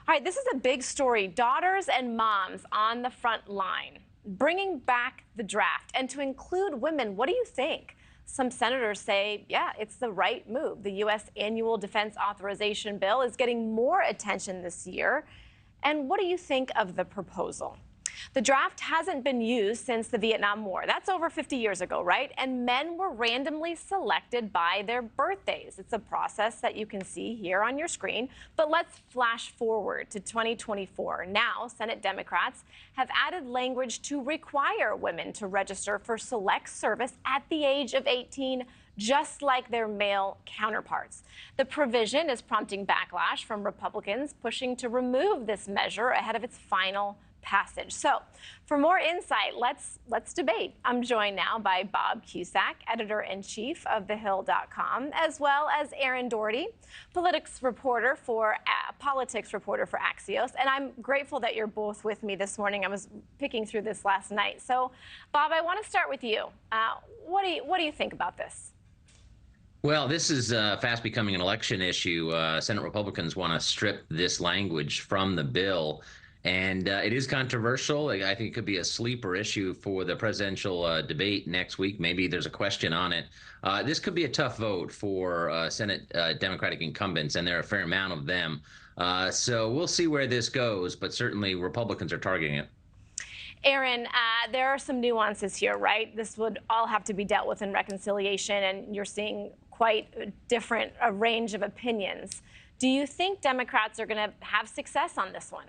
All right, this is a big story. Daughters and moms on the front line, bringing back the draft. And to include women, what do you think? Some senators say, yeah, it's the right move. The U.S. annual defense authorization bill is getting more attention this year. And what do you think of the proposal? The draft hasn't been used since the Vietnam War. That's over 50 years ago, right? And men were randomly selected by their birthdays. It's a process that you can see here on your screen. But let's flash forward to 2024. Now, Senate Democrats have added language to require women to register for select service at the age of 18, just like their male counterparts. The provision is prompting backlash from Republicans pushing to remove this measure ahead of its final passage. So for more insight, let's debate. I'm joined now by Bob Cusack, editor-in-chief of thehill.com, as well as Erin Doherty, politics reporter for Axios. And I'm grateful that you're both with me this morning. I was picking through this last night. So Bob, I want to start with you. What do you think about this? Well, this is fast becoming an election issue. Senate Republicans want to strip this language from the bill. And it is controversial. I think it could be a sleeper issue for the presidential debate next week. Maybe there's a question on it. This could be a tough vote for Senate Democratic incumbents, and there are a fair amount of them. So we'll see where this goes, but certainly Republicans are targeting it. Erin, there are some nuances here, right? This would all have to be dealt with in reconciliation, and you're seeing quite a range of opinions. Do you think Democrats are going to have success on this one?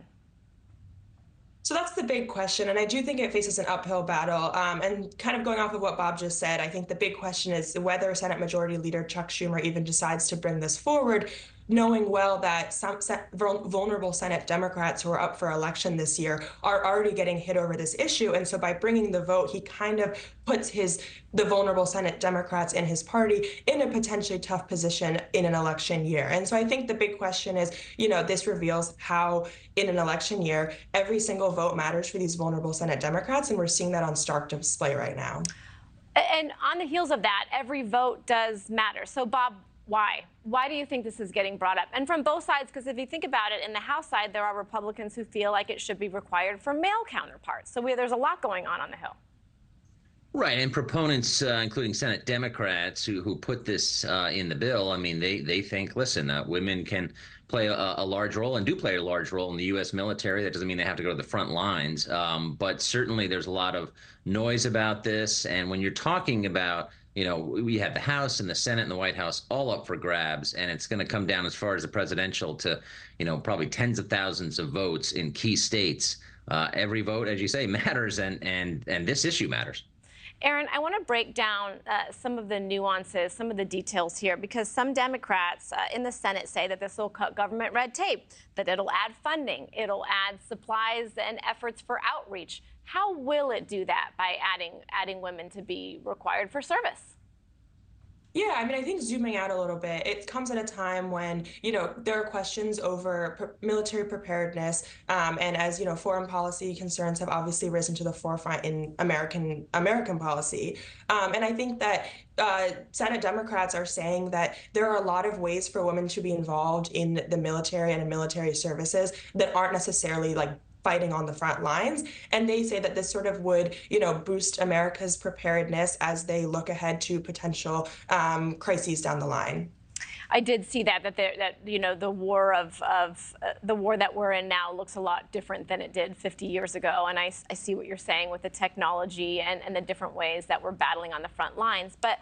So that's the big question, and I do think it faces an uphill battle. And kind of going off of what Bob just said, I think the big question is whether Senate Majority Leader Chuck Schumer even decides to bring this forward, knowing well that some vulnerable Senate Democrats who are up for election this year are already getting hit over this issue. And so by bringing the vote, he kind of puts the vulnerable Senate Democrats in his party in a potentially tough position in an election year. And so I think the big question is, this reveals how in an election year, every single vote matters for these vulnerable Senate Democrats. And we're seeing that on stark display right now. And on the heels of that, every vote does matter. So Bob, why? Why do you think this is getting brought up? And from both sides, because if you think about it, in the House side, there are Republicans who feel like it should be required for male counterparts. So there's a lot going on the Hill. Right, and proponents, including Senate Democrats, who put this in the bill, I mean, they think, listen, women can play a large role and do play a large role in the U.S. military. That doesn't mean they have to go to the front lines. But certainly there's a lot of noise about this. And when you're talking about, we have the House and the Senate and the White House all up for grabs, and it's going to come down as far as the presidential to, probably tens of thousands of votes in key states. Every vote, as you say, matters, and this issue matters. Erin, I want to break down some of the nuances, some of the details here, because some Democrats in the Senate say that this will cut government red tape, that it'll add funding, it'll add supplies and efforts for outreach. How will it do that by adding women to be required for service? Yeah, I mean, I think zooming out a little bit, it comes at a time when, there are questions over military preparedness. And as, foreign policy concerns have obviously risen to the forefront in American policy. And I think that Senate Democrats are saying that there are a lot of ways for women to be involved in the military and in military services that aren't necessarily fighting on the front lines. And they say that this sort of would, boost America's preparedness as they look ahead to potential crises down the line. I did see that the war the war that we're in now looks a lot different than it did 50 years ago. And I see what you're saying with the technology and the different ways that we're battling on the front lines. But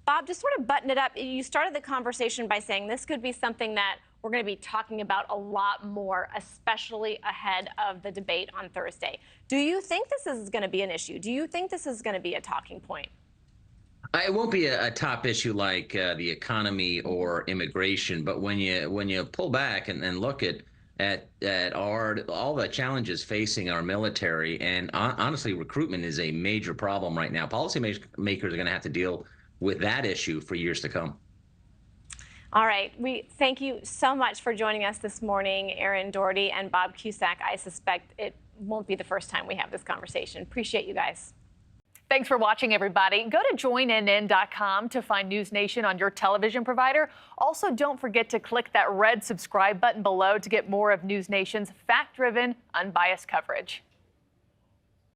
Bob, just sort of button it up. You started the conversation by saying this could be something that we're going to be talking about a lot more, especially ahead of the debate on Thursday. Do you think this is going to be an issue? Do you think this is going to be a talking point? It won't be a top issue like the economy or immigration, but when you pull back and look at all the challenges facing our military, and honestly, recruitment is a major problem right now. Policymakers are going to have to deal with that issue for years to come. All right. We thank you so much for joining us this morning, Erin Doherty and Bob Cusack. I suspect it won't be the first time we have this conversation. Appreciate you guys. Thanks for watching, everybody. Go to joinnn.com to find NewsNation on your television provider. Also, don't forget to click that red subscribe button below to get more of NewsNation's fact-driven, unbiased coverage.